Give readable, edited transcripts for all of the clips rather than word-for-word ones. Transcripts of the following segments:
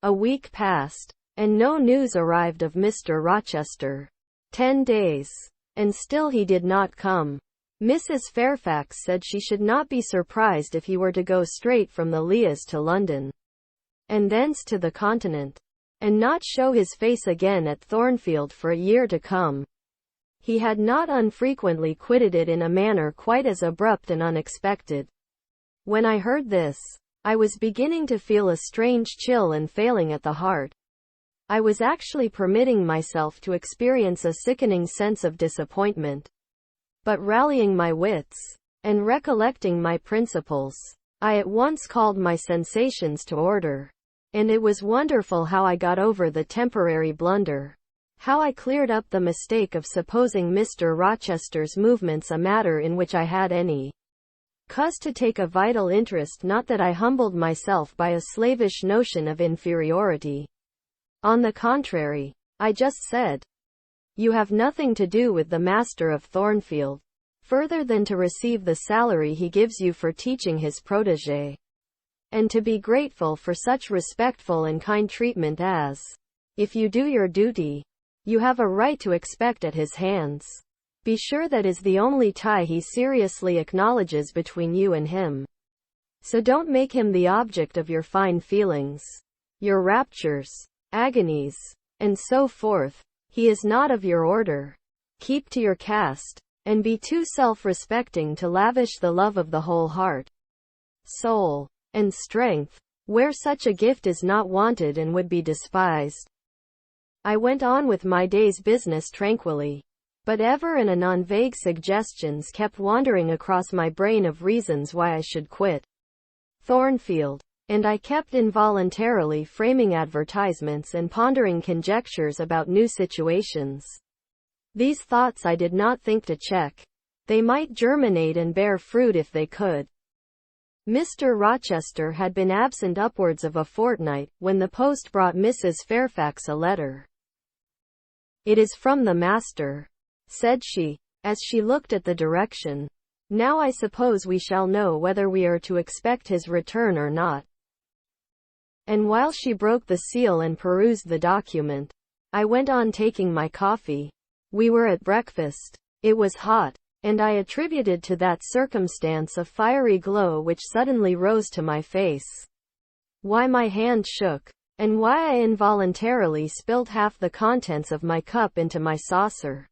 A week passed, and no news arrived of Mr. Rochester. 10 days. And still he did not come. Mrs. Fairfax said she should not be surprised if he were to go straight from the Leas to London, and thence to the Continent, and not show his face again at Thornfield for a year to come. He had not unfrequently quitted it in a manner quite as abrupt and unexpected. When I heard this, I was beginning to feel a strange chill and failing at the heart. I was actually permitting myself to experience a sickening sense of disappointment. But rallying my wits, and recollecting my principles, I at once called my sensations to order. And it was wonderful how I got over the temporary blunder. How I cleared up the mistake of supposing Mr. Rochester's movements a matter in which I had any cause to take a vital interest. Not that I humbled myself by a slavish notion of inferiority. On the contrary, I just said, "You have nothing to do with the master of Thornfield, further than to receive the salary he gives you for teaching his protégé, and to be grateful for such respectful and kind treatment as, if you do your duty, you have a right to expect at his hands. Be sure that is the only tie he seriously acknowledges between you and him. So don't make him the object of your fine feelings, your raptures, agonies, and so forth. He is not of your order. Keep to your caste, and be too self-respecting to lavish the love of the whole heart, soul, and strength, where such a gift is not wanted and would be despised." I went on with my day's business tranquilly, but ever and anon vague suggestions kept wandering across my brain of reasons why I should quit Thornfield, and I kept involuntarily framing advertisements and pondering conjectures about new situations. These thoughts I did not think to check. They might germinate and bear fruit if they could. Mr. Rochester had been absent upwards of a fortnight, when the post brought Mrs. Fairfax a letter. "It is from the master," said she, as she looked at the direction. "Now I suppose we shall know whether we are to expect his return or not." And while she broke the seal and perused the document, I went on taking my coffee. We were at breakfast. It was hot, and I attributed to that circumstance a fiery glow which suddenly rose to my face. Why my hand shook, and why I involuntarily spilled half the contents of my cup into my saucer,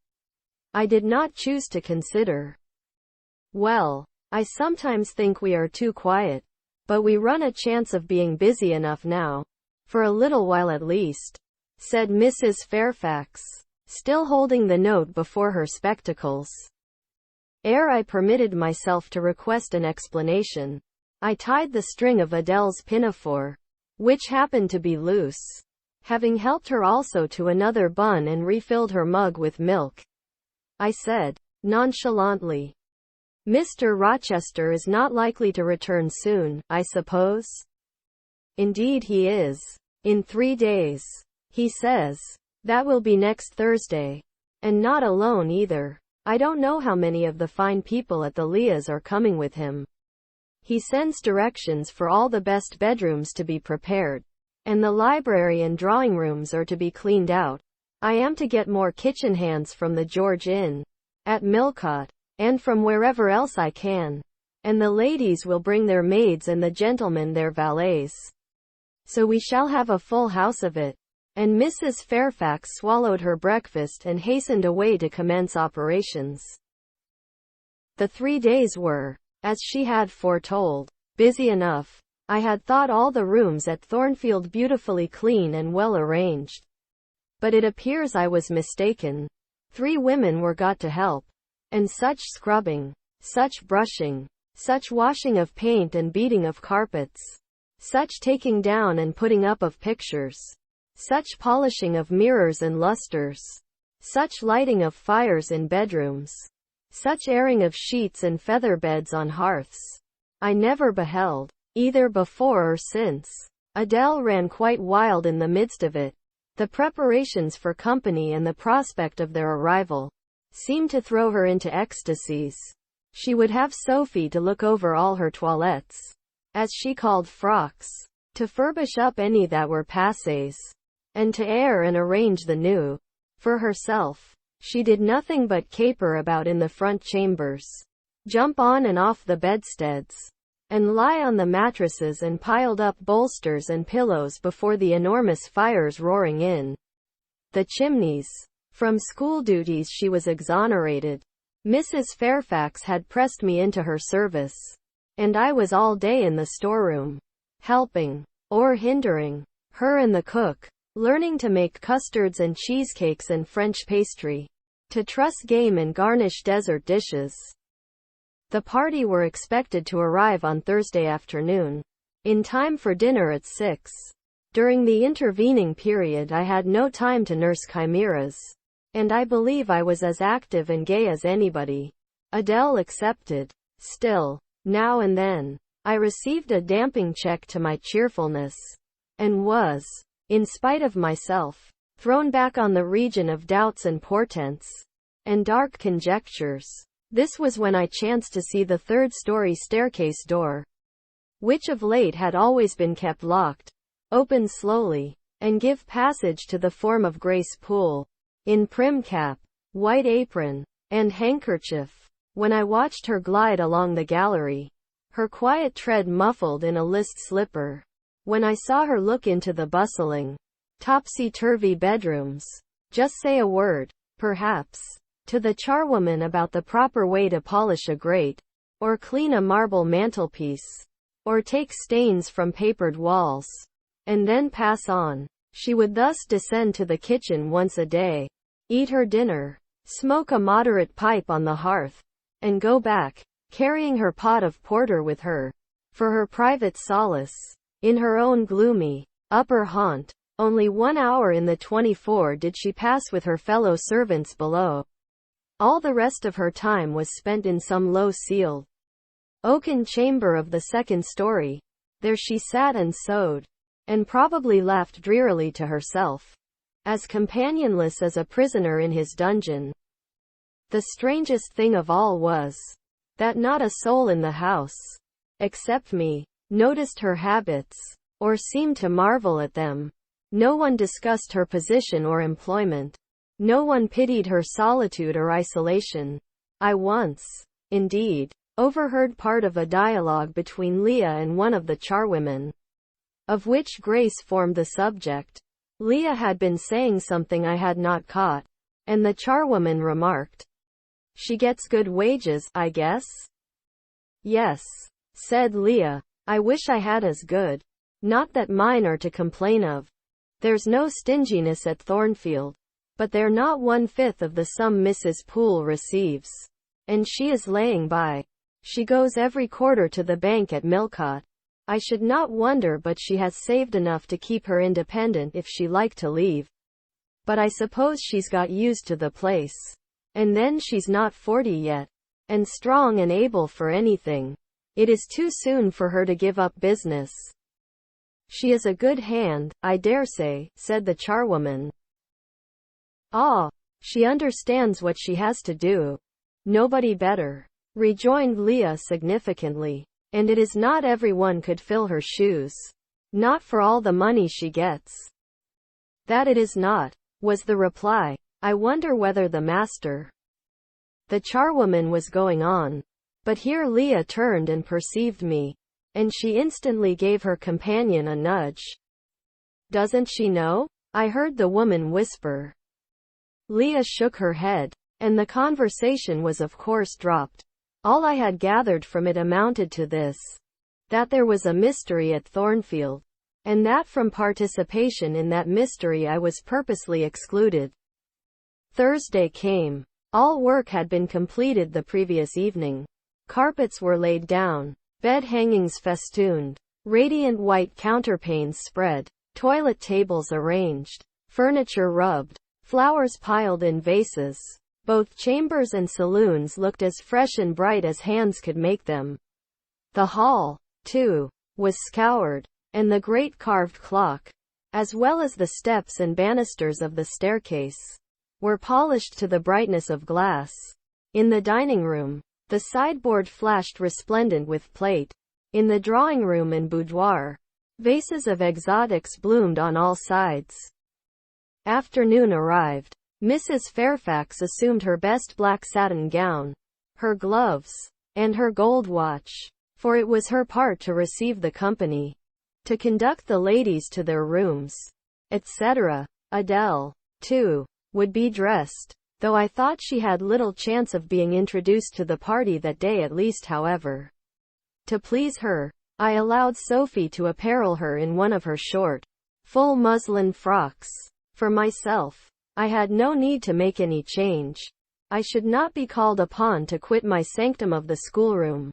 I did not choose to consider. "Well, I sometimes think we are too quiet, but we run a chance of being busy enough now, for a little while at least," said Mrs. Fairfax, still holding the note before her spectacles. Ere I permitted myself to request an explanation, I tied the string of Adele's pinafore, which happened to be loose, having helped her also to another bun and refilled her mug with milk. I said, nonchalantly, "Mr. Rochester is not likely to return soon, I suppose?" "Indeed he is. In 3 days. He says. That will be next Thursday. And not alone either. I don't know how many of the fine people at the Leas are coming with him. He sends directions for all the best bedrooms to be prepared, and the library and drawing rooms are to be cleaned out. I am to get more kitchen hands from the George Inn at Millcote, and from wherever else I can. And the ladies will bring their maids and the gentlemen their valets. So we shall have a full house of it." And Mrs. Fairfax swallowed her breakfast and hastened away to commence operations. The 3 days were, as she had foretold, busy enough. I had thought all the rooms at Thornfield beautifully clean and well arranged. But it appears I was mistaken. 3 women were got to help. And such scrubbing, such brushing, such washing of paint and beating of carpets, such taking down and putting up of pictures, such polishing of mirrors and lustres, such lighting of fires in bedrooms, such airing of sheets and feather beds on hearths, I never beheld, either before or since. Adele ran quite wild in the midst of it. The preparations for company and the prospect of their arrival seemed to throw her into ecstasies. She would have Sophie to look over all her toilettes, as she called frocks, to furbish up any that were passés, and to air and arrange the new. For herself, she did nothing but caper about in the front chambers, jump on and off the bedsteads, and lie on the mattresses and piled up bolsters and pillows before the enormous fires roaring in the chimneys. From school duties she was exonerated. Mrs. Fairfax had pressed me into her service, and I was all day in the storeroom, helping, or hindering, her and the cook, learning to make custards and cheesecakes and French pastry, to truss game and garnish dessert dishes. The party were expected to arrive on Thursday afternoon, in time for dinner at 6. During the intervening period I had no time to nurse chimeras, and I believe I was as active and gay as anybody, Adele excepted. Still, now and then, I received a damping check to my cheerfulness, and was, in spite of myself, thrown back on the region of doubts and portents, and dark conjectures. This was when I chanced to see the third-story staircase door, which of late had always been kept locked, open slowly, and give passage to the form of Grace Poole, in prim cap, white apron, and handkerchief. When I watched her glide along the gallery, her quiet tread muffled in a list slipper, when I saw her look into the bustling, topsy-turvy bedrooms, just say a word, perhaps, to the charwoman about the proper way to polish a grate, or clean a marble mantelpiece, or take stains from papered walls, and then pass on. She would thus descend to the kitchen once a day, eat her dinner, smoke a moderate pipe on the hearth, and go back, carrying her pot of porter with her, for her private solace, in her own gloomy, upper haunt. Only 1 hour in the 24 did she pass with her fellow servants below. All the rest of her time was spent in some low-ceiled, oaken chamber of the second story. There she sat and sewed, and probably laughed drearily to herself, as companionless as a prisoner in his dungeon. The strangest thing of all was, that not a soul in the house, except me, noticed her habits, or seemed to marvel at them. No one discussed her position or employment. No one pitied her solitude or isolation. I once, indeed, overheard part of a dialogue between Leah and one of the charwomen, of which Grace formed the subject. Leah had been saying something I had not caught, and the charwoman remarked, "She gets good wages, I guess?" "Yes," said Leah. "I wish I had as good. Not that mine are to complain of. There's no stinginess at Thornfield, but they're not 1/5 of the sum Mrs. Poole receives. And she is laying by. She goes every quarter to the bank at Millcote. I should not wonder but she has saved enough to keep her independent if she liked to leave. But I suppose she's got used to the place. And then she's not 40 yet, and strong and able for anything. It is too soon for her to give up business." "She is a good hand, I dare say," said the charwoman. "Ah, she understands what she has to do. Nobody better," rejoined Leah significantly. "And it is not everyone could fill her shoes. Not for all the money she gets." "That it is not," was the reply. "I wonder whether the master—" The charwoman was going on, but here Leah turned and perceived me, and she instantly gave her companion a nudge. "Doesn't she know?" I heard the woman whisper. Leah shook her head, and the conversation was of course dropped. All I had gathered from it amounted to this: that there was a mystery at Thornfield, and that from participation in that mystery I was purposely excluded. Thursday came. All work had been completed the previous evening. Carpets were laid down, bed hangings festooned, radiant white counterpanes spread, toilet tables arranged, furniture rubbed, flowers piled in vases. Both chambers and saloons looked as fresh and bright as hands could make them. The hall, too, was scoured, and the great carved clock, as well as the steps and banisters of the staircase, were polished to the brightness of glass. In the dining room, the sideboard flashed resplendent with plate. In the drawing room and boudoir, Vases of exotics bloomed on all sides. Afternoon arrived. Mrs. Fairfax assumed her best black satin gown, her gloves, and her gold watch, for it was her part to receive the company, to conduct the ladies to their rooms, etc. Adele, too, would be dressed, though I thought she had little chance of being introduced to the party that day at least. However, to please her, I allowed Sophie to apparel her in one of her short, full muslin frocks. For myself, I had no need to make any change. I should not be called upon to quit my sanctum of the schoolroom.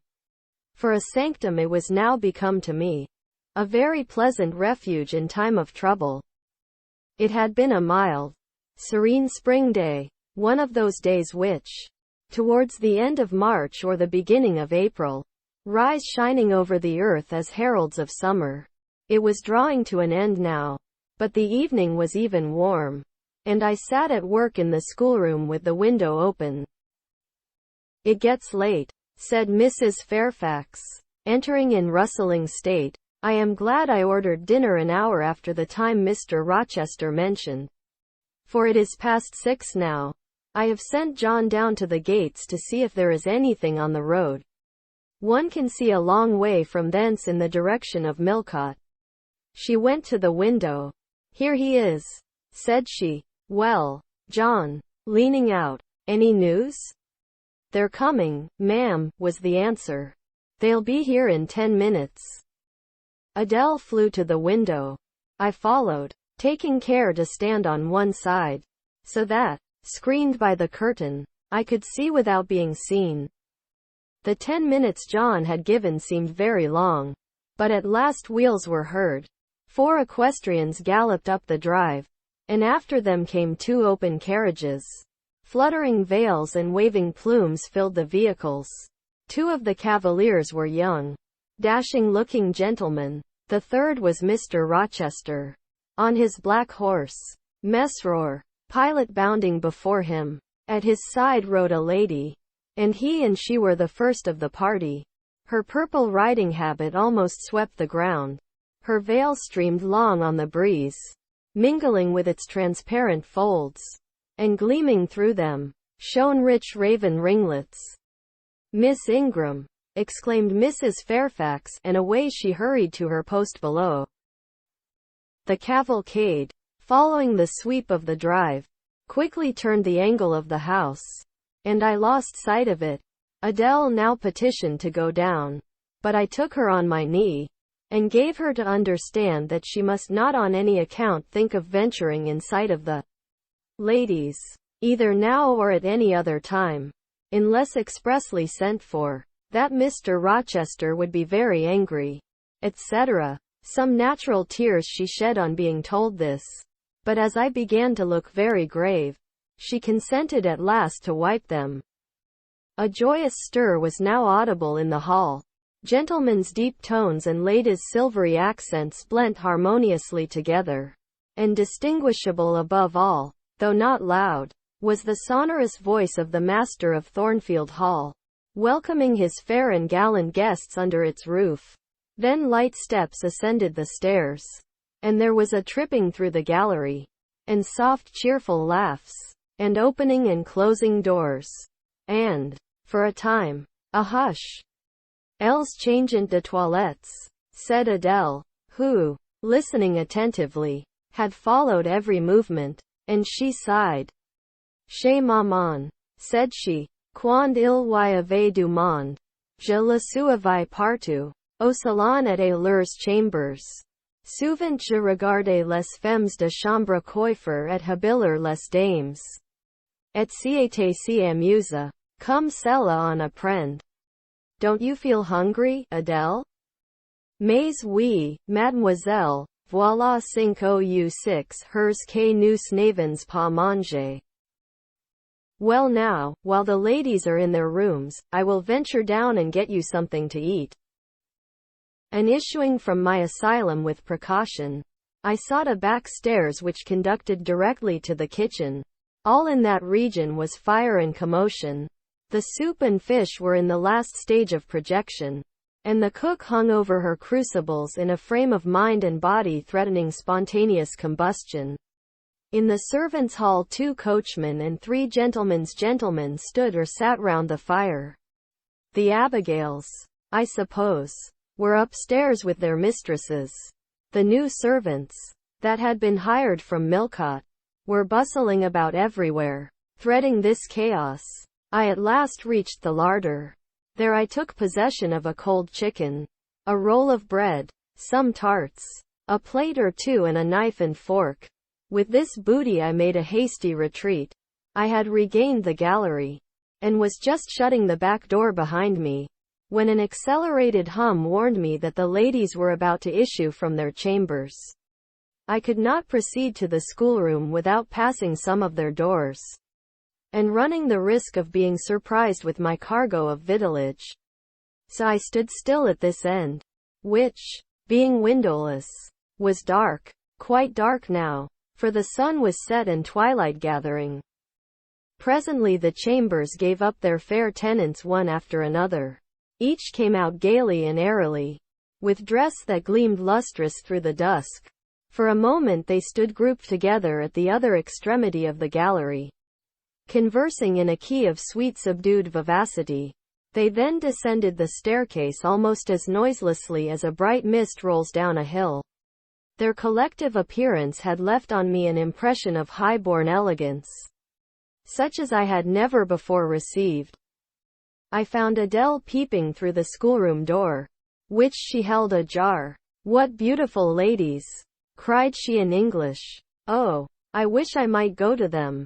For a sanctum it was now become to me, a very pleasant refuge in time of trouble. It had been a mild, serene spring day, one of those days which, towards the end of March or the beginning of April, rise shining over the earth as heralds of summer. It was drawing to an end now, but the evening was even warm, and I sat at work in the schoolroom with the window open. "It gets late," said Mrs. Fairfax, entering in rustling state. "I am glad I ordered dinner an hour after the time Mr. Rochester mentioned, for it is past 6 now. I have sent John down to the gates to see if there is anything on the road. One can see a long way from thence in the direction of Millcote." She went to the window. "Here he is," said she. "Well, John," leaning out, "any news?" "They're coming, ma'am," was the answer. "They'll be here in 10 minutes. Adele flew to the window. I followed, taking care to stand on one side, so that, screened by the curtain, I could see without being seen. The 10 minutes John had given seemed very long, but at last wheels were heard. 4 equestrians galloped up the drive, and after them came 2 open carriages. Fluttering veils and waving plumes filled the vehicles. 2 of the cavaliers were young, dashing-looking gentlemen. The third was Mr. Rochester, on his black horse, Mesrour, pilot bounding before him. At his side rode a lady, and he and she were the first of the party. Her purple riding habit almost swept the ground. Her veil streamed long on the breeze, mingling with its transparent folds, and gleaming through them, shone rich raven ringlets. "Miss Ingram!" exclaimed Mrs. Fairfax, and away she hurried to her post below. The cavalcade, following the sweep of the drive, quickly turned the angle of the house, and I lost sight of it. Adele now petitioned to go down, but I took her on my knee, and gave her to understand that she must not on any account think of venturing in sight of the ladies, either now or at any other time, unless expressly sent for, that Mr. Rochester would be very angry, etc. Some natural tears she shed on being told this, but as I began to look very grave, she consented at last to wipe them. A joyous stir was now audible in the hall. Gentlemen's deep tones and ladies' silvery accents blent harmoniously together, and distinguishable above all, though not loud, was the sonorous voice of the master of Thornfield Hall, welcoming his fair and gallant guests under its roof. Then light steps ascended the stairs, and there was a tripping through the gallery, and soft cheerful laughs, and opening and closing doors, and, for a time, a hush. "Elles changeant de toilettes," said Adele, who, listening attentively, had followed every movement, and she sighed. "Chez maman," said she, "quand il y avait du monde, je le suivais partout, au salon et à leurs chambers. Souvent je regardais les femmes de chambre coiffer et habiller les dames. Et c'était si amusant, comme cela on apprend." "Don't you feel hungry, Adele?" "Mais oui, mademoiselle, voilà 5 ou 6 heures que nous n'avons pas mangé." "Well now, while the ladies are in their rooms, I will venture down and get you something to eat." And issuing from my asylum with precaution, I sought a back stairs which conducted directly to the kitchen. All in that region was fire and commotion. The soup and fish were in the last stage of projection, and the cook hung over her crucibles in a frame of mind and body threatening spontaneous combustion. In the servants' hall 2 coachmen and 3 gentlemen's gentlemen stood or sat round the fire. The Abigails, I suppose, were upstairs with their mistresses. The new servants, that had been hired from Millcote, were bustling about everywhere, threading this chaos. I at last reached the larder. There I took possession of a cold chicken, a roll of bread, some tarts, a plate or 2 and a knife and fork. With this booty I made a hasty retreat. I had regained the gallery, and was just shutting the back door behind me, when an accelerated hum warned me that the ladies were about to issue from their chambers. I could not proceed to the schoolroom without passing some of their doors, and running the risk of being surprised with my cargo of victuallage. So I stood still at this end, which, being windowless, was dark, quite dark now, for the sun was set and twilight gathering. Presently the chambers gave up their fair tenants one after another. Each came out gaily and airily, with dress that gleamed lustrous through the dusk. For a moment they stood grouped together at the other extremity of the gallery, conversing in a key of sweet subdued vivacity. They then descended the staircase almost as noiselessly as a bright mist rolls down a hill. Their collective appearance had left on me an impression of high-born elegance, such as I had never before received. I found Adele peeping through the schoolroom door, which she held ajar. "What beautiful ladies!" cried she in English. "Oh, I wish I might go to them.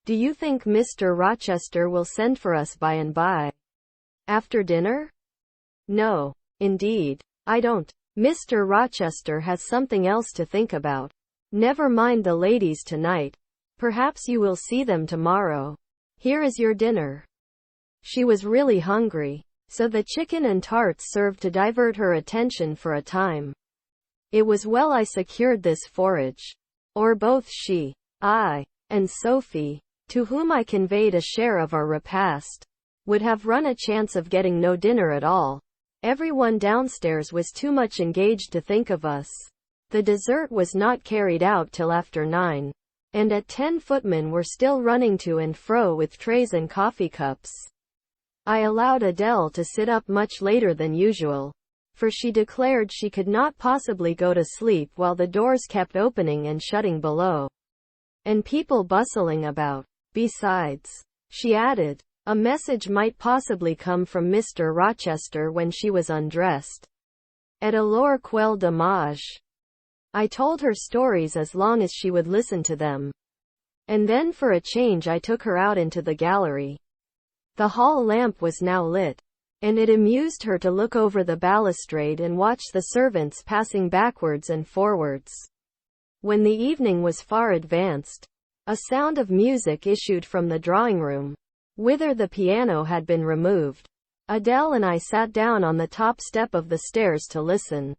Do you think Mr. Rochester will send for us by and by? After dinner?" "No, indeed, I don't. Mr. Rochester has something else to think about. Never mind the ladies tonight. Perhaps you will see them tomorrow. Here is your dinner." She was really hungry, so the chicken and tarts served to divert her attention for a time. It was well I secured this forage, or both she, I, and Sophie, to whom I conveyed a share of our repast, would have run a chance of getting no dinner at all. Everyone downstairs was too much engaged to think of us. The dessert was not carried out till after 9, and at 10 footmen were still running to and fro with trays and coffee cups. I allowed Adele to sit up much later than usual, for she declared she could not possibly go to sleep while the doors kept opening and shutting below, and people bustling about. Besides, she added, a message might possibly come from Mr. Rochester when she was undressed. Et alors quel dommage. I told her stories as long as she would listen to them, and then for a change I took her out into the gallery. The hall lamp was now lit, and it amused her to look over the balustrade and watch the servants passing backwards and forwards. When the evening was far advanced, a sound of music issued from the drawing-room, whither the piano had been removed. Adele and I sat down on the top step of the stairs to listen.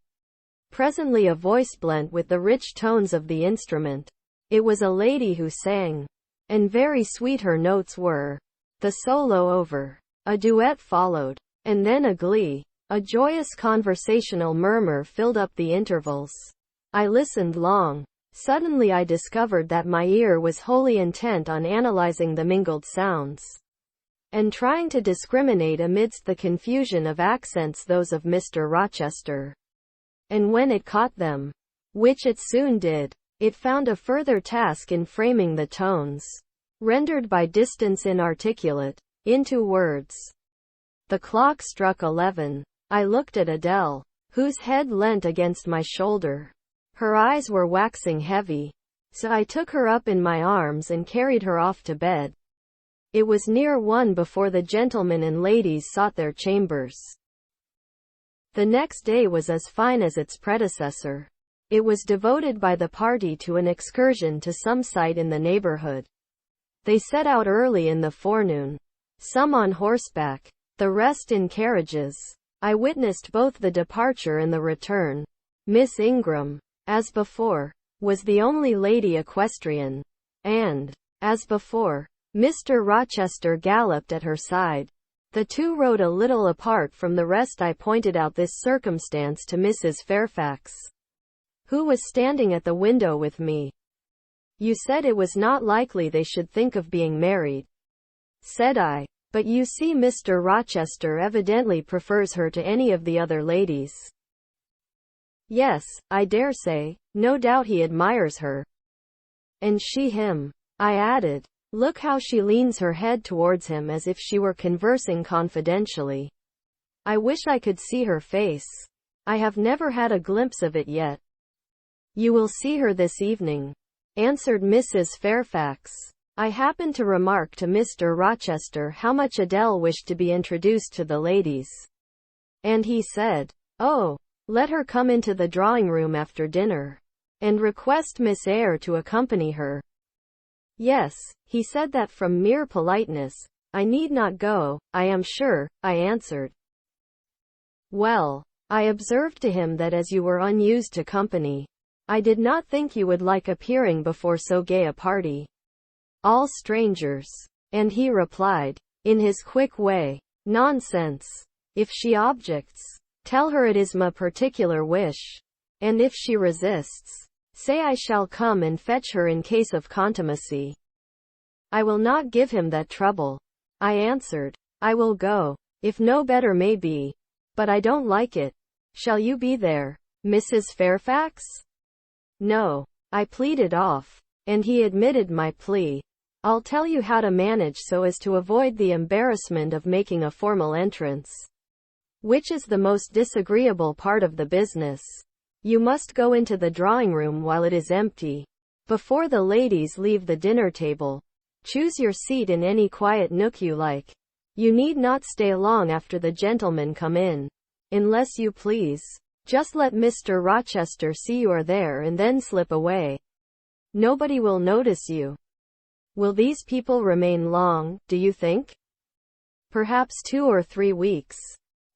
Presently a voice blent with the rich tones of the instrument. It was a lady who sang, and very sweet her notes were. The solo over, a duet followed, and then a glee. A joyous conversational murmur filled up the intervals. I listened long. Suddenly I discovered that my ear was wholly intent on analyzing the mingled sounds, and trying to discriminate amidst the confusion of accents those of Mr. Rochester. And when it caught them, which it soon did, it found a further task in framing the tones, rendered by distance inarticulate, into words. The clock struck 11. I looked at Adele, whose head leant against my shoulder. Her eyes were waxing heavy, so I took her up in my arms and carried her off to bed. It was near 1 before the gentlemen and ladies sought their chambers. The next day was as fine as its predecessor. It was devoted by the party to an excursion to some site in the neighborhood. They set out early in the forenoon, some on horseback, the rest in carriages. I witnessed both the departure and the return. Miss Ingram, as before, was the only lady equestrian, and, as before, Mr. Rochester galloped at her side. The two rode a little apart from the rest. I pointed out this circumstance to Mrs. Fairfax, who was standing at the window with me. You said it was not likely they should think of being married, said I. But you see, Mr. Rochester evidently prefers her to any of the other ladies. Yes, I dare say. No doubt he admires her. And she him, I added. Look how she leans her head towards him as if she were conversing confidentially. I wish I could see her face. I have never had a glimpse of it yet. You will see her this evening, answered Mrs. Fairfax. I happened to remark to Mr. Rochester how much Adele wished to be introduced to the ladies, and he said, "Oh, let her come into the drawing-room after dinner, and request Miss Eyre to accompany her." Yes, he said that from mere politeness. I need not go, I am sure, I answered. Well, I observed to him that as you were unused to company, I did not think you would like appearing before so gay a party, all strangers. And he replied, in his quick way, "Nonsense. If she objects, tell her it is my particular wish. And if she resists, say I shall come and fetch her in case of contumacy." I will not give him that trouble, I answered. I will go, if no better may be. But I don't like it. Shall you be there, Mrs. Fairfax? No, I pleaded off, and he admitted my plea. I'll tell you how to manage so as to avoid the embarrassment of making a formal entrance, which is the most disagreeable part of the business. You must go into the drawing-room while it is empty, before the ladies leave the dinner table. Choose your seat in any quiet nook you like. You need not stay long after the gentlemen come in, unless you please. Just let Mr. Rochester see you are there and then slip away. Nobody will notice you. Will these people remain long, do you think? Perhaps 2 or 3 weeks.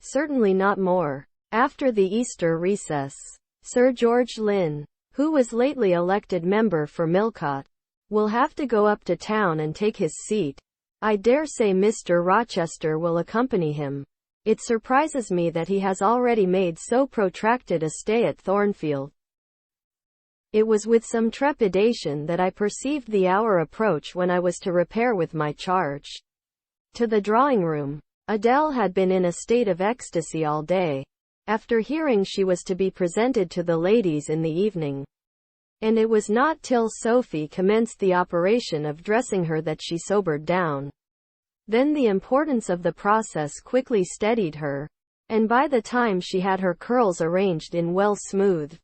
Certainly not more. After the Easter recess, Sir George Lynn, who was lately elected member for Millcote, will have to go up to town and take his seat. I dare say Mr. Rochester will accompany him. It surprises me that he has already made so protracted a stay at Thornfield. It was with some trepidation that I perceived the hour approach when I was to repair with my charge to the drawing-room. Adele had been in a state of ecstasy all day, after hearing she was to be presented to the ladies in the evening. And it was not till Sophie commenced the operation of dressing her that she sobered down. Then the importance of the process quickly steadied her, and by the time she had her curls arranged in well-smoothed,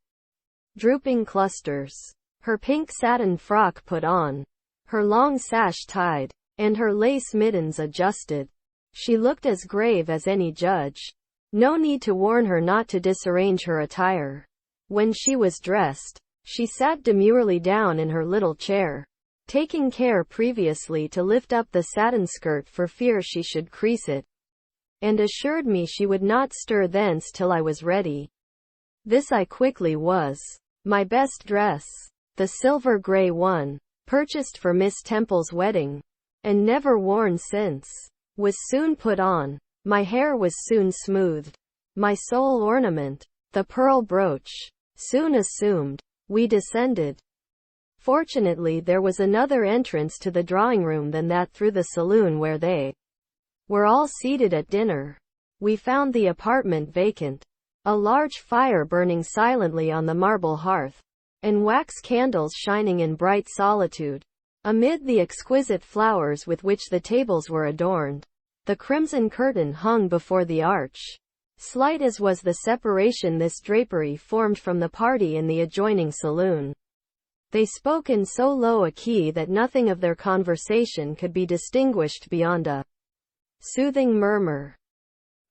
drooping clusters, her pink satin frock put on, her long sash tied, and her lace mittens adjusted, she looked as grave as any judge. No need to warn her not to disarrange her attire. When she was dressed, she sat demurely down in her little chair, taking care previously to lift up the satin skirt for fear she should crease it, and assured me she would not stir thence till I was ready. This I quickly was. My best dress, the silver grey one, purchased for Miss Temple's wedding, and never worn since, was soon put on. My hair was soon smoothed. My sole ornament, the pearl brooch, soon assumed. We descended. Fortunately there was another entrance to the drawing-room than that through the saloon where they were all seated at dinner. We found the apartment vacant, a large fire burning silently on the marble hearth, and wax candles shining in bright solitude. Amid the exquisite flowers with which the tables were adorned, the crimson curtain hung before the arch. Slight as was the separation this drapery formed from the party in the adjoining saloon, they spoke in so low a key that nothing of their conversation could be distinguished beyond a soothing murmur.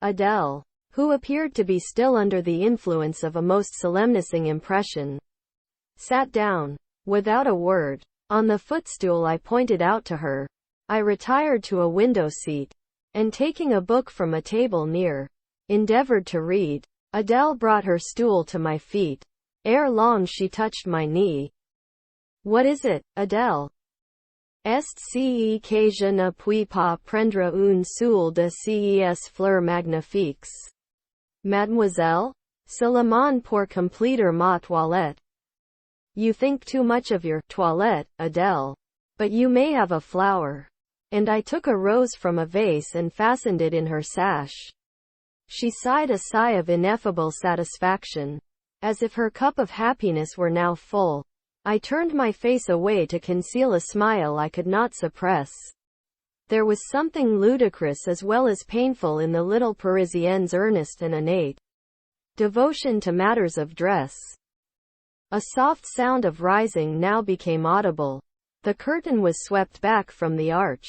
Adele, who appeared to be still under the influence of a most solemnizing impression, sat down, without a word, on the footstool I pointed out to her. I retired to a window seat, and taking a book from a table near, endeavored to read. Adele brought her stool to my feet. Ere long she touched my knee. "What is it, Adele?" est que je ne puis pas prendre une seule de ces fleurs magnifiques. Mademoiselle? Seulement pour compléter ma toilette. You think too much of your toilette, Adele. But you may have a flower. And I took a rose from a vase and fastened it in her sash. She sighed a sigh of ineffable satisfaction, as if her cup of happiness were now full. I turned my face away to conceal a smile I could not suppress. There was something ludicrous as well as painful in the little Parisienne's earnest and innate devotion to matters of dress. A soft sound of rising now became audible. The curtain was swept back from the arch.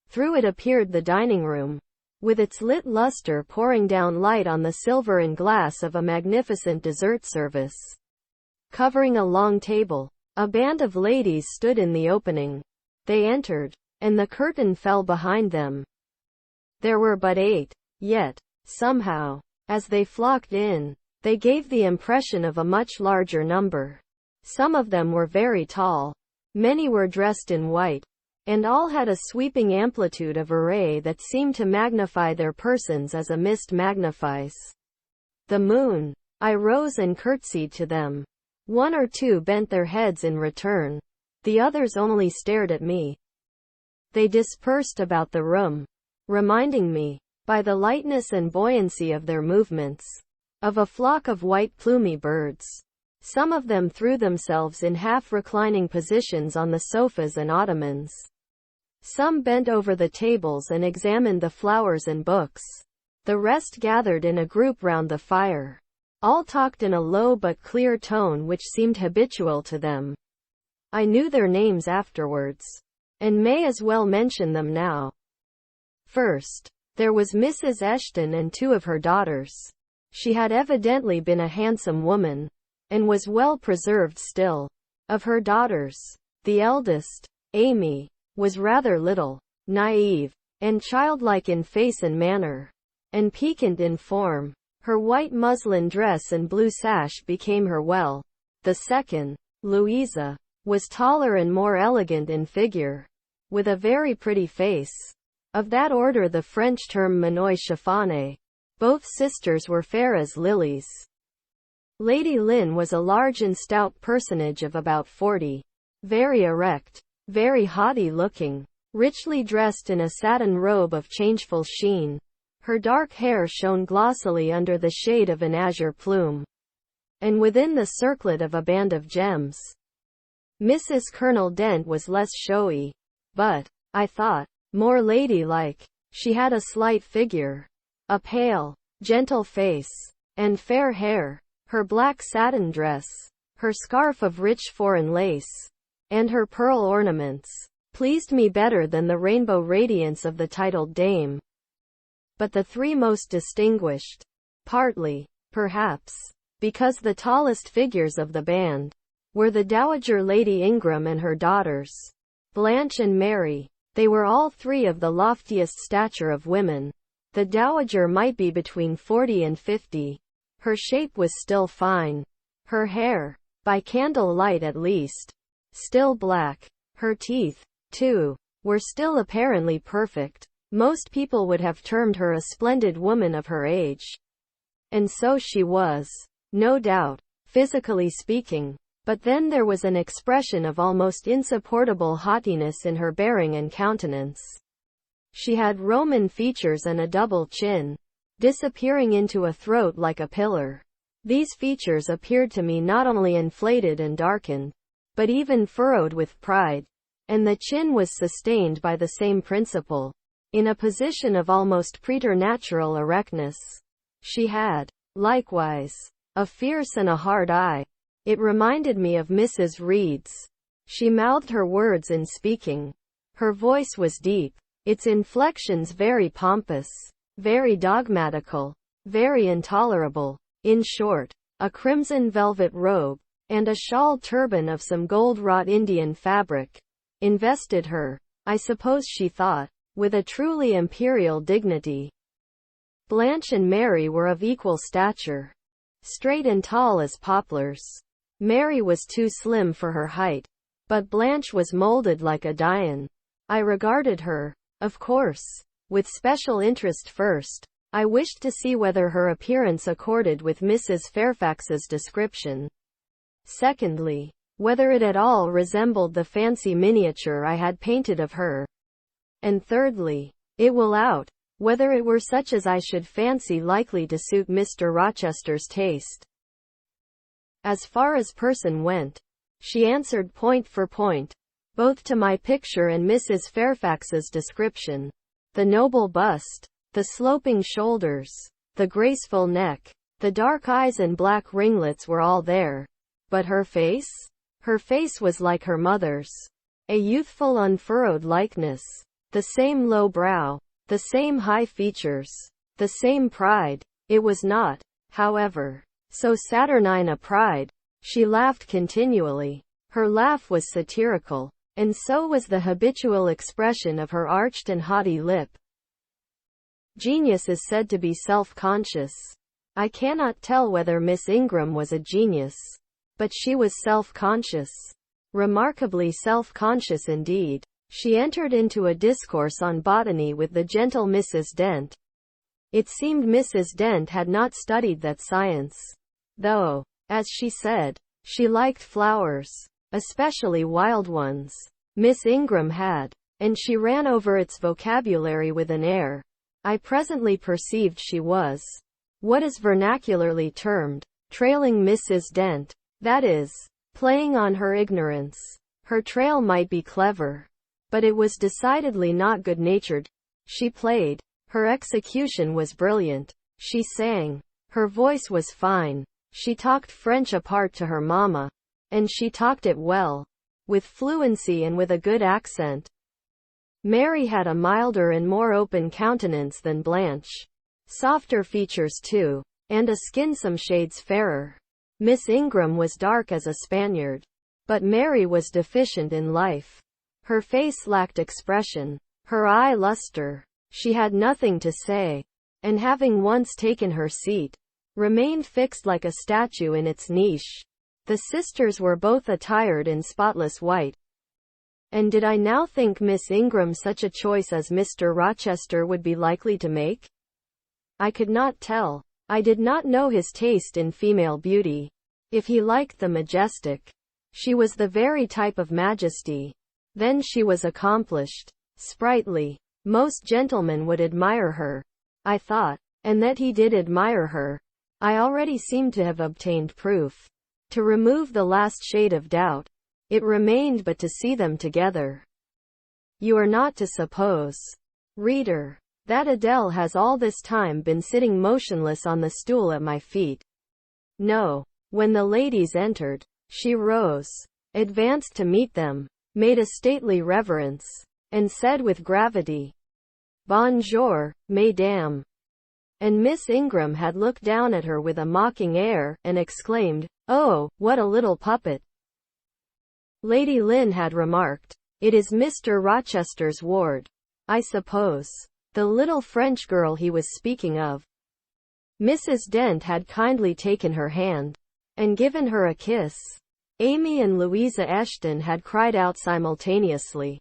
Through it appeared the dining room, with its lit luster pouring down light on the silver and glass of a magnificent dessert service. Covering a long table, a band of ladies stood in the opening. They entered, and the curtain fell behind them. There were but 8, yet, somehow, as they flocked in, they gave the impression of a much larger number. Some of them were very tall. Many were dressed in white, and all had a sweeping amplitude of array that seemed to magnify their persons as a mist magnifies the moon. I rose and curtsied to them. 1 or 2 bent their heads in return. The others only stared at me. They dispersed about the room, reminding me, by the lightness and buoyancy of their movements, of a flock of white plumy birds. Some of them threw themselves in half-reclining positions on the sofas and ottomans. Some bent over the tables and examined the flowers and books. The rest gathered in a group round the fire. All talked in a low but clear tone which seemed habitual to them. I knew their names afterwards, and may as well mention them now. First, there was Mrs. Eshton and 2 of her daughters. She had evidently been a handsome woman, and was well preserved still. Of her daughters, the eldest, Amy, was rather little, naive, and childlike in face and manner, and piquant in form. Her white muslin dress and blue sash became her well. The second, Louisa, was taller and more elegant in figure, with a very pretty face. Of that order the French term manoi chiffonne. Both sisters were fair as lilies. Lady Lynn was a large and stout personage of about 40, very erect, very haughty-looking, richly dressed in a satin robe of changeful sheen. Her dark hair shone glossily under the shade of an azure plume, and within the circlet of a band of gems. Mrs. Colonel Dent was less showy, but, I thought, more ladylike. She had a slight figure, a pale, gentle face, and fair hair. Her black satin dress, her scarf of rich foreign lace, and her pearl ornaments, pleased me better than the rainbow radiance of the titled dame. But the 3 most distinguished, partly, perhaps, because the tallest figures of the band, were the Dowager Lady Ingram and her daughters, Blanche and Mary. They were all 3 of the loftiest stature of women. The Dowager might be between 40 and 50. Her shape was still fine. Her hair, by candle light at least, still black. Her teeth, too, were still apparently perfect. Most people would have termed her a splendid woman of her age. And so she was, no doubt, physically speaking. But then there was an expression of almost insupportable haughtiness in her bearing and countenance. She had Roman features and a double chin, disappearing into a throat like a pillar. These features appeared to me not only inflated and darkened, but even furrowed with pride, and the chin was sustained by the same principle, in a position of almost preternatural erectness. She had, likewise, a fierce and a hard eye. It reminded me of Mrs. Reed's. She mouthed her words in speaking. Her voice was deep, its inflections very pompous, very dogmatical, very intolerable. In short, a crimson velvet robe, and a shawl turban of some gold-wrought Indian fabric, invested her, I suppose she thought, with a truly imperial dignity. Blanche and Mary were of equal stature, straight and tall as poplars. Mary was too slim for her height, But Blanche was molded like a Dian. I regarded her, of course, with special interest first. I wished to see whether her appearance accorded with Mrs. Fairfax's description. Secondly, whether it at all resembled the fancy miniature I had painted of her. And thirdly, it will out, whether it were such as I should fancy likely to suit Mr. Rochester's taste. As far as person went, she answered point for point, both to my picture and Mrs. Fairfax's description. The noble bust, the sloping shoulders, the graceful neck, the dark eyes and black ringlets were all there. But her face? Her face was like her mother's. A youthful unfurrowed likeness. The same low brow, the same high features, the same pride. It was not, however, so saturnine a pride. She laughed continually. Her laugh was satirical, and so was the habitual expression of her arched and haughty lip. Genius is said to be self-conscious. I cannot tell whether Miss Ingram was a genius, but she was self-conscious. Remarkably self-conscious indeed. She entered into a discourse on botany with the gentle Mrs. Dent. It seemed Mrs. Dent had not studied that science, though, as she said, she liked flowers, especially wild ones. Miss Ingram had, and she ran over its vocabulary with an air. I presently perceived she was what is vernacularly termed trailing Mrs. Dent, that is, playing on her ignorance. Her trail might be clever, but it was decidedly not good-natured. She played. Her execution was brilliant. She sang. Her voice was fine. She talked French apart to her mamma, and she talked it well, with fluency and with a good accent. Mary had a milder and more open countenance than Blanche. Softer features too, and a skin some shades fairer. Miss Ingram was dark as a Spaniard, but Mary was deficient in life. Her face lacked expression, her eye luster. She had nothing to say, and having once taken her seat, remained fixed like a statue in its niche. The sisters were both attired in spotless white. And did I now think Miss Ingram such a choice as Mr. Rochester would be likely to make? I could not tell. I did not know his taste in female beauty. If he liked the majestic, she was the very type of majesty. Then she was accomplished, sprightly. Most gentlemen would admire her, I thought, and that he did admire her, I already seemed to have obtained proof. To remove the last shade of doubt, it remained but to see them together. You are not to suppose, reader, that Adele has all this time been sitting motionless on the stool at my feet. No. When the ladies entered, she rose, advanced to meet them, made a stately reverence, and said with gravity, "Bonjour, mesdames." And Miss Ingram had looked down at her with a mocking air, and exclaimed, "Oh, what a little puppet!" Lady Lynn had remarked, "It is Mr. Rochester's ward, I suppose, the little French girl he was speaking of." Mrs. Dent had kindly taken her hand, and given her a kiss. Amy and Louisa Eshton had cried out simultaneously,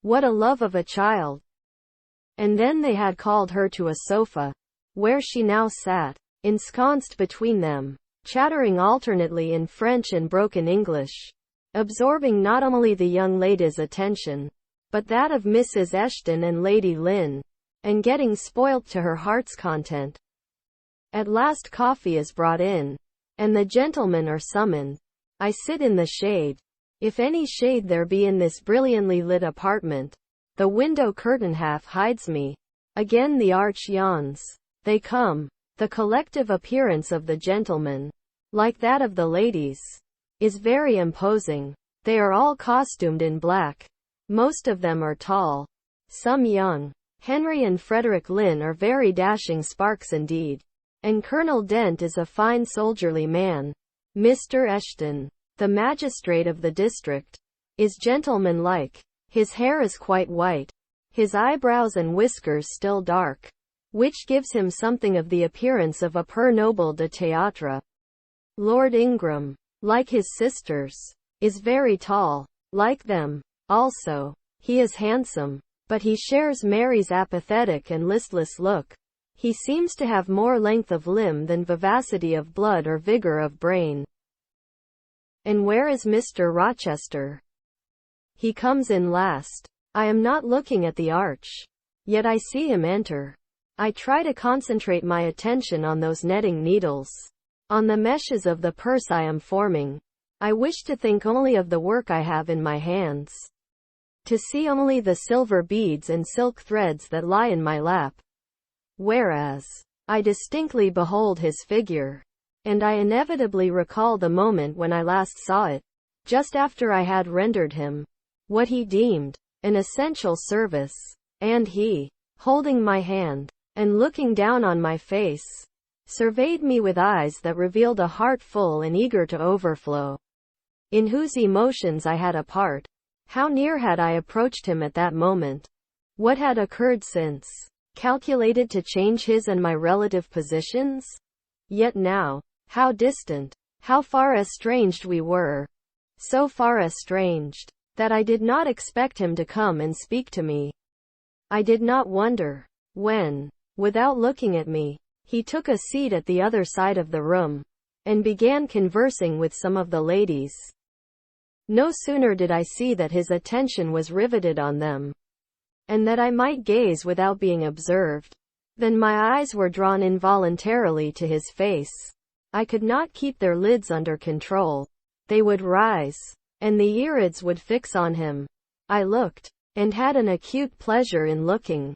"What a love of a child!" And then they had called her to a sofa, where she now sat, ensconced between them, chattering alternately in French and broken English, absorbing not only the young lady's attention, but that of Mrs. Eshton and Lady Lynn, and getting spoilt to her heart's content. At last coffee is brought in, and the gentlemen are summoned. I sit in the shade, if any shade there be in this brilliantly lit apartment. The window curtain half hides me. Again the arch yawns. They come. The collective appearance of the gentlemen, like that of the ladies, is very imposing. They are all costumed in black. Most of them are tall, some young. Henry and Frederick Lynn are very dashing sparks indeed. And Colonel Dent is a fine soldierly man. Mr. Eshton, the magistrate of the district, is gentlemanlike. His hair is quite white, his eyebrows and whiskers still dark, which gives him something of the appearance of a pur noble de théâtre. Lord Ingram, like his sisters, is very tall, like them. Also, he is handsome, but he shares Mary's apathetic and listless look. He seems to have more length of limb than vivacity of blood or vigor of brain. And where is Mr. Rochester? He comes in last. I am not looking at the arch. Yet I see him enter. I try to concentrate my attention on those netting needles, on the meshes of the purse I am forming. I wish to think only of the work I have in my hands, to see only the silver beads and silk threads that lie in my lap. Whereas, I distinctly behold his figure, and I inevitably recall the moment when I last saw it, just after I had rendered him what he deemed an essential service, and he, holding my hand, and looking down on my face, surveyed me with eyes that revealed a heart full and eager to overflow, in whose emotions I had a part. How near had I approached him at that moment? What had occurred since, calculated to change his and my relative positions? Yet now, how distant, how far estranged we were. So far estranged, that I did not expect him to come and speak to me. I did not wonder, when, without looking at me, he took a seat at the other side of the room, and began conversing with some of the ladies. No sooner did I see that his attention was riveted on them, and that I might gaze without being observed, than my eyes were drawn involuntarily to his face. I could not keep their lids under control. They would rise, and the irids would fix on him. I looked, and had an acute pleasure in looking.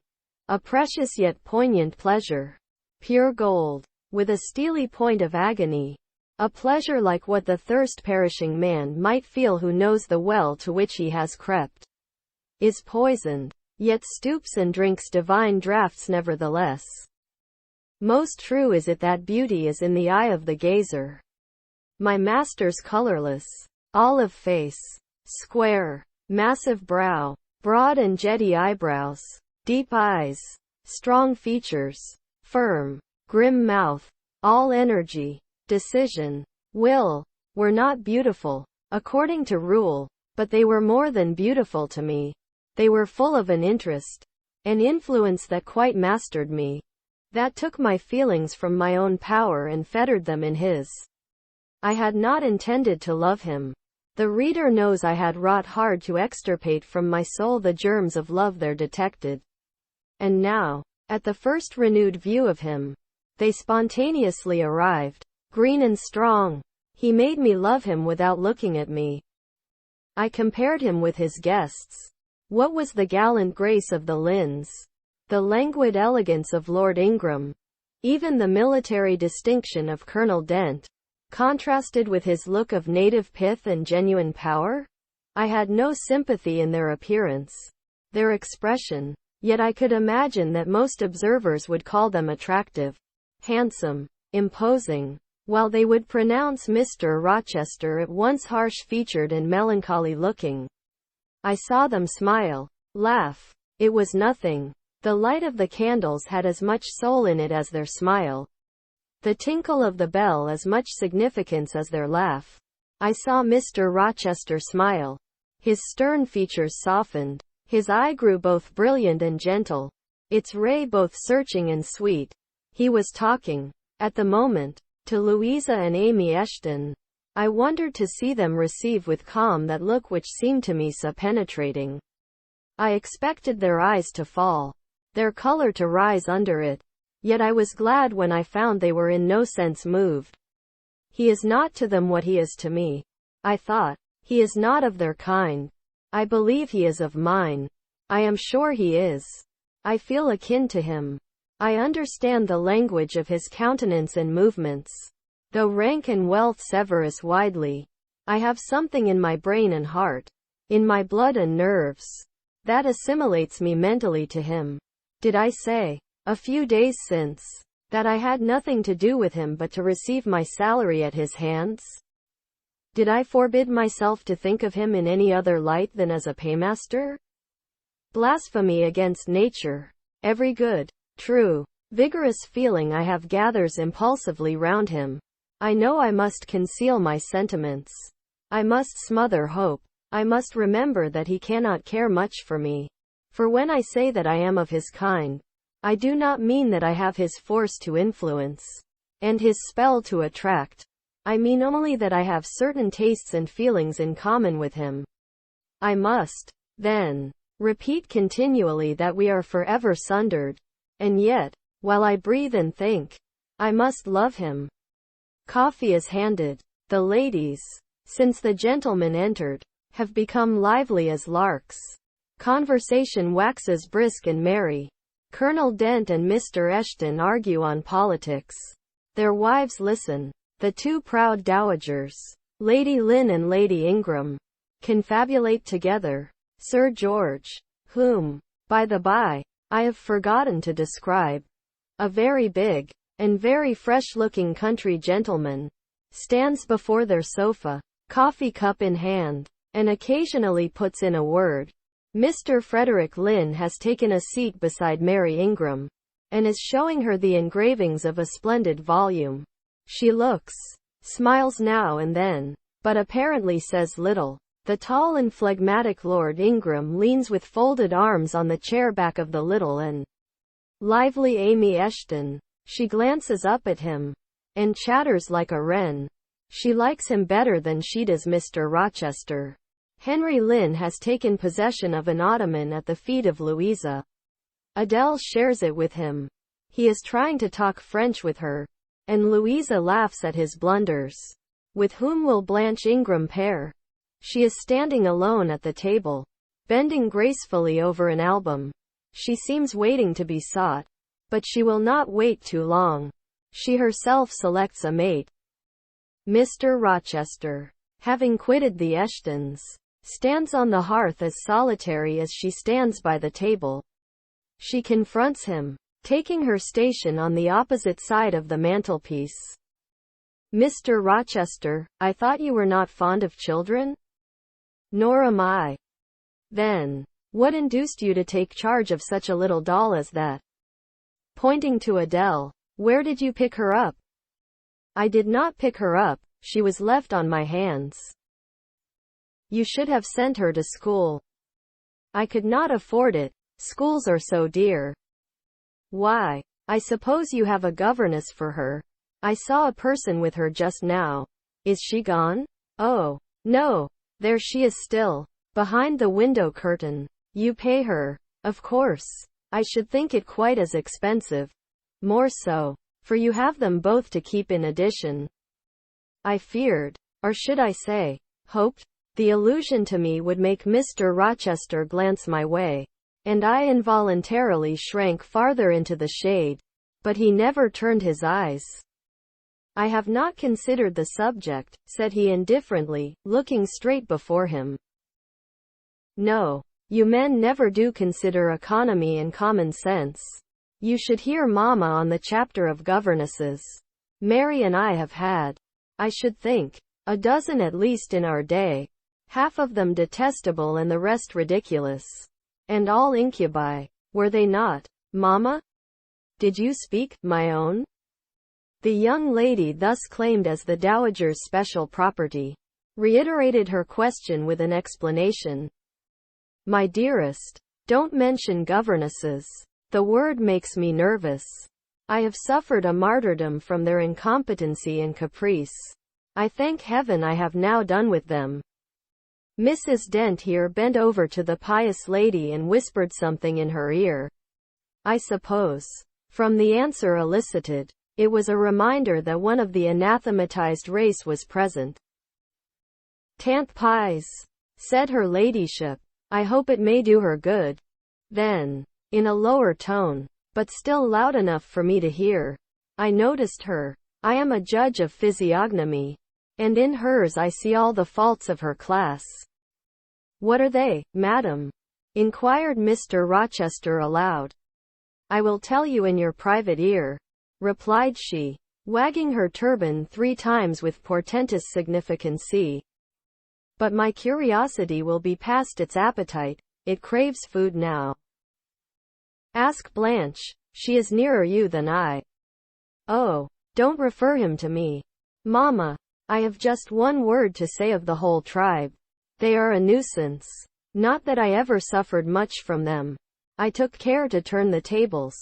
A precious yet poignant pleasure. Pure gold, with a steely point of agony. A pleasure like what the thirst-perishing man might feel who knows the well to which he has crept is poisoned, yet stoops and drinks divine draughts nevertheless. Most true is it that beauty is in the eye of the gazer. My master's colorless, olive face, square, massive brow, broad and jetty eyebrows, deep eyes, strong features, firm, grim mouth, all energy, decision, will, were not beautiful, according to rule, but they were more than beautiful to me. They were full of an interest, an influence that quite mastered me, that took my feelings from my own power and fettered them in his. I had not intended to love him. The reader knows I had wrought hard to extirpate from my soul the germs of love there detected. And now, at the first renewed view of him, they spontaneously arrived. Green and strong, he made me love him without looking at me. I compared him with his guests. What was the gallant grace of the Lynns? The languid elegance of Lord Ingram? Even the military distinction of Colonel Dent, contrasted with his look of native pith and genuine power? I had no sympathy in their appearance, their expression, yet I could imagine that most observers would call them attractive, handsome, imposing, while they would pronounce Mr. Rochester at once harsh-featured and melancholy-looking. I saw them smile, laugh. It was nothing. The light of the candles had as much soul in it as their smile. The tinkle of the bell as much significance as their laugh. I saw Mr. Rochester smile. His stern features softened. His eye grew both brilliant and gentle, its ray both searching and sweet. He was talking, at the moment, to Louisa and Amy Eshton. I wondered to see them receive with calm that look which seemed to me so penetrating. I expected their eyes to fall, their color to rise under it. Yet I was glad when I found they were in no sense moved. He is not to them what he is to me, I thought. He is not of their kind. I believe he is of mine. I am sure he is. I feel akin to him. I understand the language of his countenance and movements. Though rank and wealth sever us widely, I have something in my brain and heart, in my blood and nerves, that assimilates me mentally to him. Did I say, a few days since, that I had nothing to do with him but to receive my salary at his hands? Did I forbid myself to think of him in any other light than as a paymaster? Blasphemy against nature. Every good, true, vigorous feeling I have gathers impulsively round him. I know I must conceal my sentiments. I must smother hope. I must remember that he cannot care much for me. For when I say that I am of his kind, I do not mean that I have his force to influence, and his spell to attract. I mean only that I have certain tastes and feelings in common with him. I must, then, repeat continually that we are forever sundered. And yet, while I breathe and think, I must love him. Coffee is handed. The ladies, since the gentlemen entered, have become lively as larks. Conversation waxes brisk and merry. Colonel Dent and Mr. Eshton argue on politics. Their wives listen. The two proud dowagers, Lady Lynn and Lady Ingram, confabulate together. Sir George, whom, by the by, I have forgotten to describe, a very big and very fresh-looking country gentleman, stands before their sofa, coffee cup in hand, and occasionally puts in a word. Mr. Frederick Lynn has taken a seat beside Mary Ingram, and is showing her the engravings of a splendid volume. She looks, smiles now and then, but apparently says little. The tall and phlegmatic Lord Ingram leans with folded arms on the chair back of the little and lively Amy Eshton. She glances up at him, and chatters like a wren. She likes him better than she does Mr. Rochester. Henry Lynn has taken possession of an ottoman at the feet of Louisa. Adele shares it with him. He is trying to talk French with her, and Louisa laughs at his blunders. With whom will Blanche Ingram pair? She is standing alone at the table, bending gracefully over an album. She seems waiting to be sought, but she will not wait too long. She herself selects a mate. Mr. Rochester, having quitted the Eshtons, stands on the hearth as solitary as she stands by the table. She confronts him, taking her station on the opposite side of the mantelpiece. Mr. Rochester, I thought you were not fond of children? Nor am I. Then, what induced you to take charge of such a little doll as that? Pointing to Adele, where did you pick her up? I did not pick her up, she was left on my hands. You should have sent her to school. I could not afford it, schools are so dear. Why, I suppose you have a governess for her. I saw a person with her just now. Is she gone? Oh, no, there she is still, behind the window curtain. You pay her, of course. I should think it quite as expensive. More so, for you have them both to keep in addition. I feared, or should I say, hoped, the allusion to me would make Mr. Rochester glance my way, and I involuntarily shrank farther into the shade. But he never turned his eyes. I have not considered the subject, said he indifferently, looking straight before him. No, you men never do consider economy and common sense. You should hear Mama on the chapter of governesses. Mary and I have had, I should think, a dozen at least in our day. Half of them detestable and the rest ridiculous. And all incubi, were they not, Mama? Did you speak, my own? The young lady thus claimed as the dowager's special property, reiterated her question with an explanation. My dearest, don't mention governesses. The word makes me nervous. I have suffered a martyrdom from their incompetency and caprice. I thank heaven I have now done with them. Mrs. Dent here bent over to the pious lady and whispered something in her ear. I suppose, from the answer elicited, it was a reminder that one of the anathematized race was present. Tant pies, said her ladyship. I hope it may do her good. Then, in a lower tone, but still loud enough for me to hear, I noticed her. I am a judge of physiognomy, and in hers I see all the faults of her class. What are they, madam? Inquired Mr. Rochester aloud. I will tell you in your private ear, replied she, wagging her turban 3 times with portentous significancy. But my curiosity will be past its appetite, it craves food now. Ask Blanche, she is nearer you than I. Oh, don't refer him to me. Mama, I have just one word to say of the whole tribe. They are a nuisance. Not that I ever suffered much from them. I took care to turn the tables.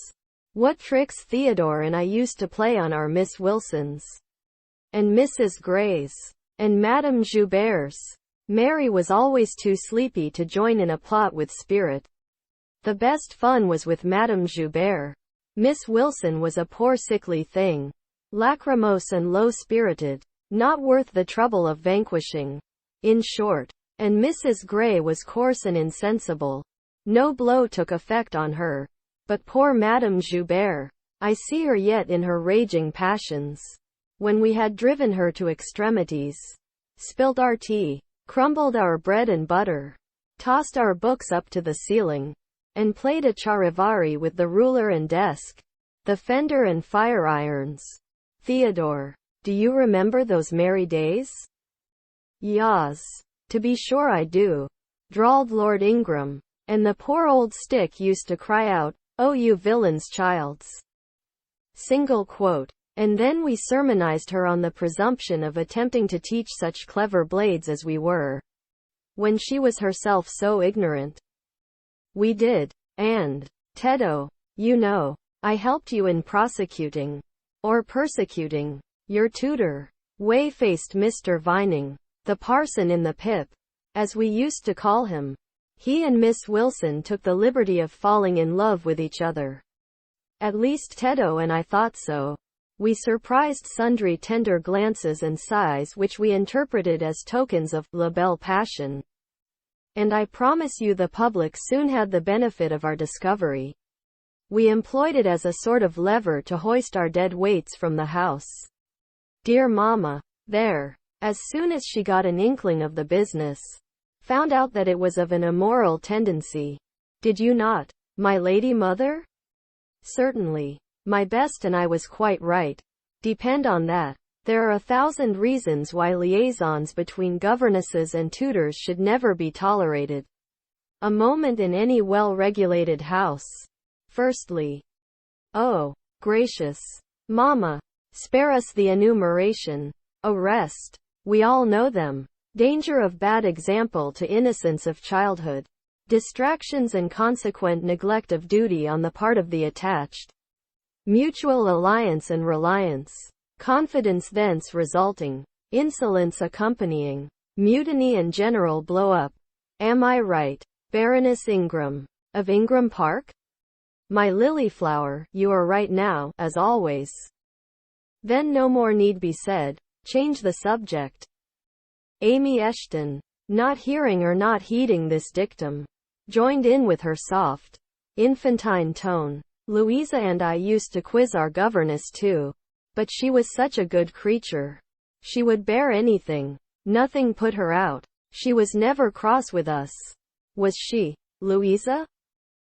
What tricks Theodore and I used to play on our Miss Wilsons, and Mrs. Greys, and Madame Joubert's. Mary was always too sleepy to join in a plot with spirit. The best fun was with Madame Joubert. Miss Wilson was a poor sickly thing, lachrymose and low-spirited, not worth the trouble of vanquishing, in short. And Mrs. Grey was coarse and insensible. No blow took effect on her. But poor Madame Joubert, I see her yet in her raging passions. When we had driven her to extremities, spilt our tea, crumbled our bread and butter, tossed our books up to the ceiling, and played a charivari with the ruler and desk, the fender and fire irons. Theodore, do you remember those merry days? Yas. To be sure I do, drawled Lord Ingram, and the poor old stick used to cry out, "Oh, you villain's childs." Single quote. And then we sermonized her on the presumption of attempting to teach such clever blades as we were, when she was herself so ignorant. We did. And, Teddo, you know, I helped you in prosecuting, or persecuting, your tutor, whey-faced Mr. Vining, the parson in the pip, as we used to call him. He and Miss Wilson took the liberty of falling in love with each other. At least Teddo and I thought so. We surprised sundry tender glances and sighs which we interpreted as tokens of la belle passion. And I promise you the public soon had the benefit of our discovery. We employed it as a sort of lever to hoist our dead weights from the house. Dear mamma, there, as soon as she got an inkling of the business, found out that it was of an immoral tendency. Did you not, my lady mother? Certainly. My best, and I was quite right. Depend on that. There are 1,000 reasons why liaisons between governesses and tutors should never be tolerated. A moment in any well-regulated house. Firstly. Oh, gracious. Mamma, spare us the enumeration. Arrest. We all know them. Danger of bad example to innocence of childhood. Distractions and consequent neglect of duty on the part of the attached. Mutual alliance and reliance. Confidence thence resulting. Insolence accompanying. Mutiny and general blow-up. Am I right, Baroness Ingram? Of Ingram Park? My lily flower, you are right now, as always. Then no more need be said. Change the subject. Amy Eshton, not hearing or not heeding this dictum, joined in with her soft, infantine tone. Louisa and I used to quiz our governess too. But she was such a good creature. She would bear anything. Nothing put her out. She was never cross with us. Was she, Louisa?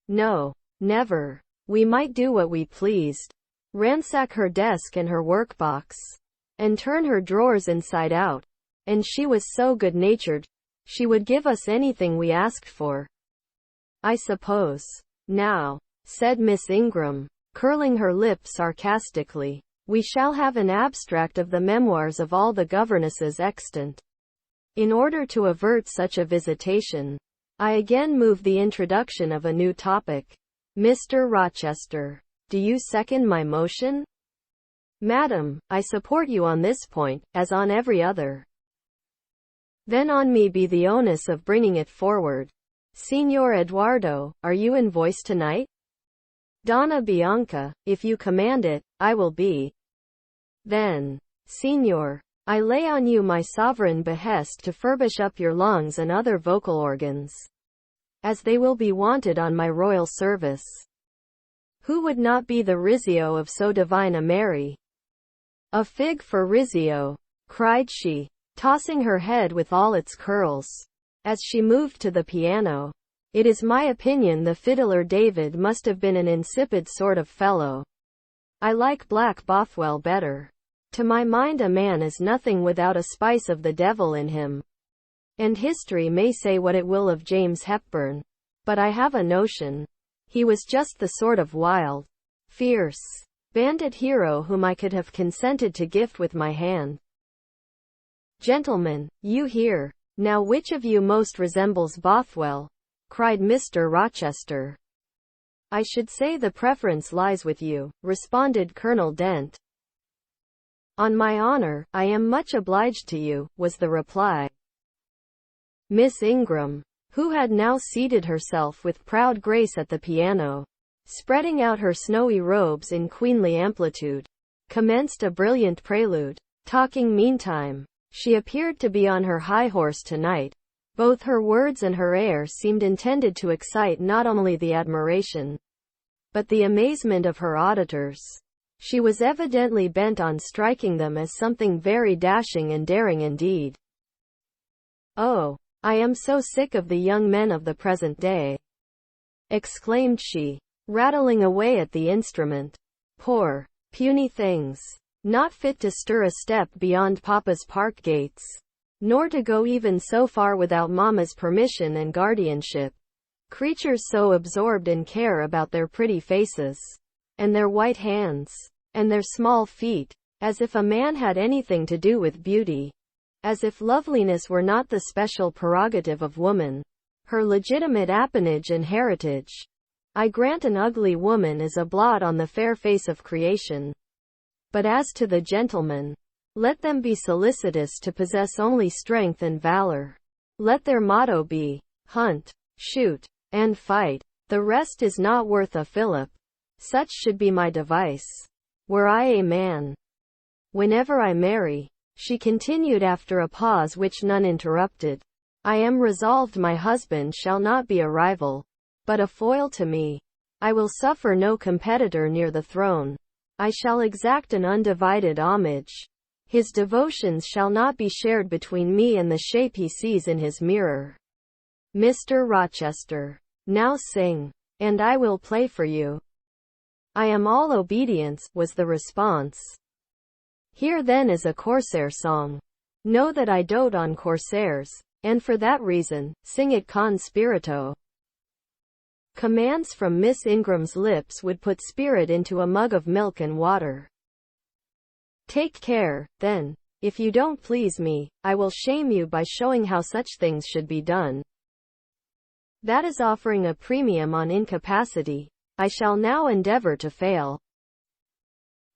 No, never. We might do what we pleased. Ransack her desk and her workbox. And turn her drawers inside out. And she was so good-natured. She would give us anything we asked for. I suppose. Now, said Miss Ingram, curling her lip sarcastically, we shall have an abstract of the memoirs of all the governesses extant. In order to avert such a visitation, I again move the introduction of a new topic. Mr. Rochester, do you second my motion? Madam, I support you on this point, as on every other. Then on me be the onus of bringing it forward. Signor Eduardo, are you in voice tonight? Donna Bianca, if you command it, I will be. Then, Signor, I lay on you my sovereign behest to furbish up your lungs and other vocal organs, as they will be wanted on my royal service. Who would not be the Rizzio of so divine a Mary? A fig for Rizzio, cried she, tossing her head with all its curls, as she moved to the piano. It is my opinion the fiddler David must have been an insipid sort of fellow. I like Black Bothwell better. To my mind a man is nothing without a spice of the devil in him. And history may say what it will of James Hepburn, but I have a notion. He was just the sort of wild, fierce, bandit hero whom I could have consented to gift with my hand. Gentlemen, you hear, Now which of you most resembles Bothwell? Cried Mr. Rochester. I should say the preference lies with you, responded Colonel Dent. On my honor, I am much obliged to you, was the reply. Miss Ingram, who had now seated herself with proud grace at the piano, spreading out her snowy robes in queenly amplitude, commenced a brilliant prelude. Talking meantime, she appeared to be on her high horse tonight. Both her words and her air seemed intended to excite not only the admiration, but the amazement of her auditors. She was evidently bent on striking them as something very dashing and daring indeed. Oh, I am so sick of the young men of the present day, exclaimed she, rattling away at the instrument. Poor, puny things, not fit to stir a step beyond Papa's park gates, nor to go even so far without Mama's permission and guardianship. Creatures so absorbed in care about their pretty faces, and their white hands, and their small feet, as if a man had anything to do with beauty, as if loveliness were not the special prerogative of woman, her legitimate appanage and heritage. I grant an ugly woman is a blot on the fair face of creation. But as to the gentlemen, let them be solicitous to possess only strength and valor. Let their motto be, hunt, shoot, and fight. The rest is not worth a fillip. Such should be my device, were I a man. Whenever I marry, she continued after a pause which none interrupted, I am resolved my husband shall not be a rival, but a foil to me. I will suffer no competitor near the throne. I shall exact an undivided homage. His devotions shall not be shared between me and the shape he sees in his mirror. Mr. Rochester, now sing, and I will play for you. I am all obedience, was the response. Here then is a corsair song. Know that I dote on corsairs, and for that reason, sing it con spirito. Commands from Miss Ingram's lips would put spirit into a mug of milk and water. Take care, then. If you don't please me, I will shame you by showing how such things should be done. That is offering a premium on incapacity. I shall now endeavor to fail.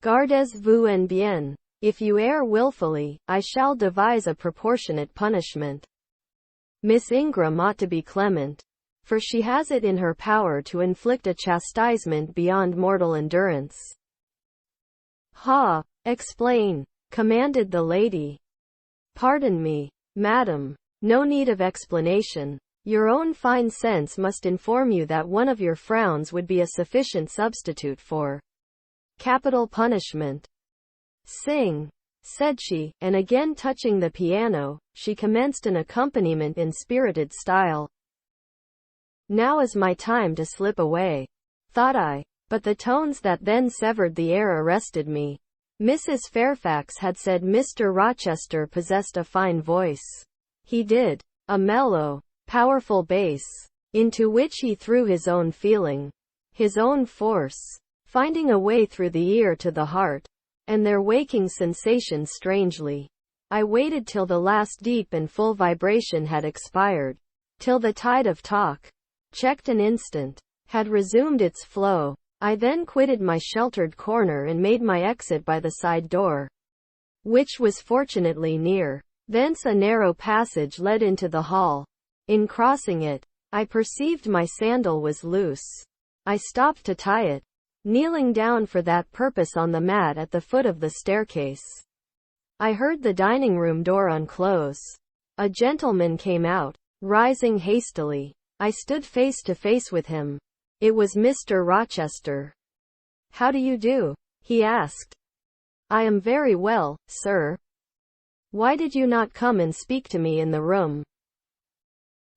Gardez-vous en bien. If you err wilfully, I shall devise a proportionate punishment. Miss Ingram ought to be clement, for she has it in her power to inflict a chastisement beyond mortal endurance. Ha! Explain, commanded the lady. Pardon me, madam. No need of explanation. Your own fine sense must inform you that one of your frowns would be a sufficient substitute for capital punishment. Sing, said she, and again touching the piano, she commenced an accompaniment in spirited style. Now is my time to slip away, thought I, but the tones that then severed the air arrested me. Mrs. Fairfax had said Mr. Rochester possessed a fine voice. He did. A mellow, powerful bass, into which he threw his own feeling, his own force, finding a way through the ear to the heart, and their waking sensations strangely. I waited till the last deep and full vibration had expired, till the tide of talk, checked an instant, had resumed its flow. I then quitted my sheltered corner and made my exit by the side door, which was fortunately near. Thence a narrow passage led into the hall. In crossing it, I perceived my sandal was loose. I stopped to tie it, kneeling down for that purpose on the mat at the foot of the staircase. I heard the dining-room door unclose. A gentleman came out. Rising hastily, I stood face to face with him. It was Mr. Rochester. How do you do? He asked. I am very well, sir. Why did you not come and speak to me in the room?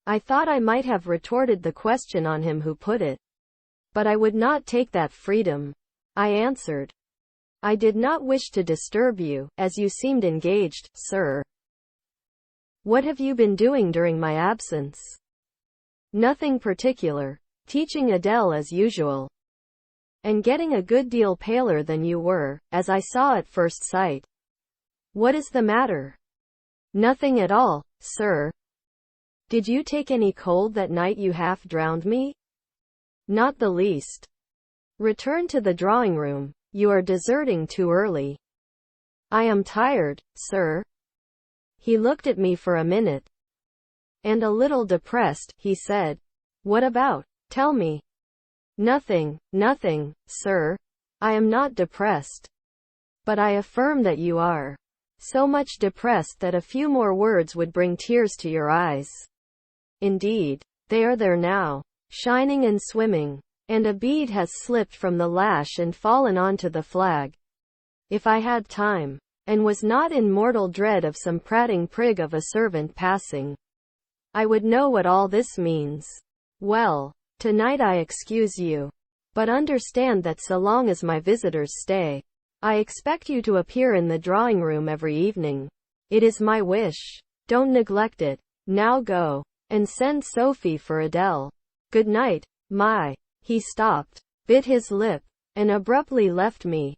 I thought I might have retorted the question on him who put it, but I would not take that freedom. I answered. I did not wish to disturb you, as you seemed engaged, sir. What have you been doing during my absence? Nothing particular. Teaching Adele as usual. And getting a good deal paler than you were, as I saw at first sight. What is the matter? Nothing at all, sir. Did you take any cold that night you half drowned me? Not the least. Return to the drawing room. You are deserting too early. I am tired, sir. He looked at me for a minute. And a little depressed, he said. What about? Tell me. Nothing, sir. I am not depressed. But I affirm that you are. So much depressed that a few more words would bring tears to your eyes. Indeed, they are there now, shining and swimming, and a bead has slipped from the lash and fallen onto the flag. If I had time, and was not in mortal dread of some prating prig of a servant passing, I would know what all this means. Well, tonight I excuse you. But understand that so long as my visitors stay, I expect you to appear in the drawing room every evening. It is my wish. Don't neglect it. Now go, and send Sophie for Adele. Good night, my. He stopped, bit his lip, and abruptly left me.